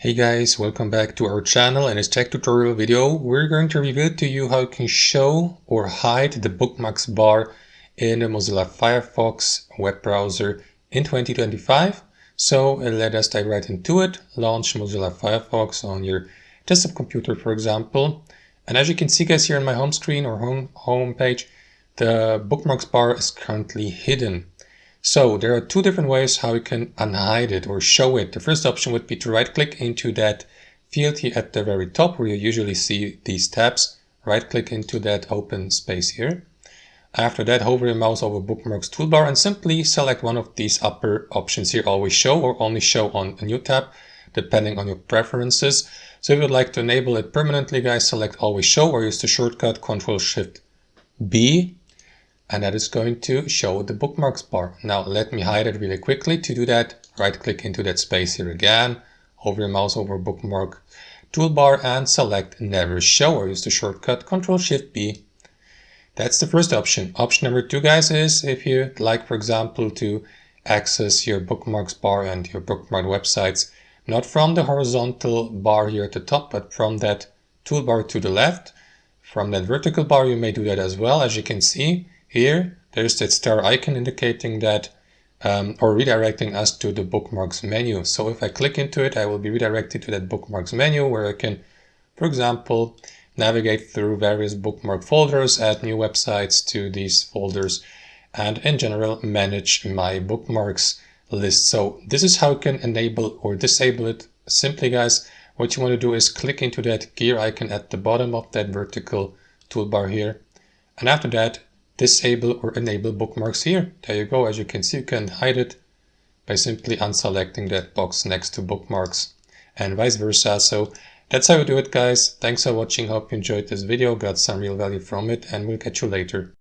Hey guys, welcome back to our channel. In this tech tutorial video, we're going to reveal to you how you can show or hide the bookmarks bar in the Mozilla Firefox web browser in 2025. So let us dive right into it. Launch Mozilla Firefox on your desktop computer, for example. And as you can see guys here on my home screen or home page, the bookmarks bar is currently hidden. So there are two different ways how you can unhide it or show it. The first option would be to right click into that field here at the very top where you usually see these tabs. Right click into that open space here. After that, hover your mouse over Bookmarks toolbar and simply select one of these upper options here, always show or only show on a new tab, depending on your preferences. So if you would like to enable it permanently, guys, select always show or use the shortcut Ctrl+Shift+B. And that is going to show the bookmarks bar. Now let me hide it really quickly. To do that, right click into that space here again, hover your mouse over bookmark toolbar and select never show or use the shortcut Ctrl+Shift+B. That's the first option. Option number two, guys, is if you'd like, for example, to access your bookmarks bar and your bookmark websites, not from the horizontal bar here at the top, but from that toolbar to the left. From that vertical bar, you may do that as well. As you can see, here, there's that star icon indicating that or redirecting us to the bookmarks menu. So if I click into it, I will be redirected to that bookmarks menu where I can, for example, navigate through various bookmark folders, add new websites to these folders, and in general, manage my bookmarks list. So this is how you can enable or disable it. Simply, guys, what you want to do is click into that gear icon at the bottom of that vertical toolbar here. And after that, disable or enable bookmarks here. There you go. As you can see, you can hide it by simply unselecting that box next to bookmarks and vice versa. So that's how you do it, guys. Thanks for watching. Hope you enjoyed this video, got some real value from it, and we'll catch you later.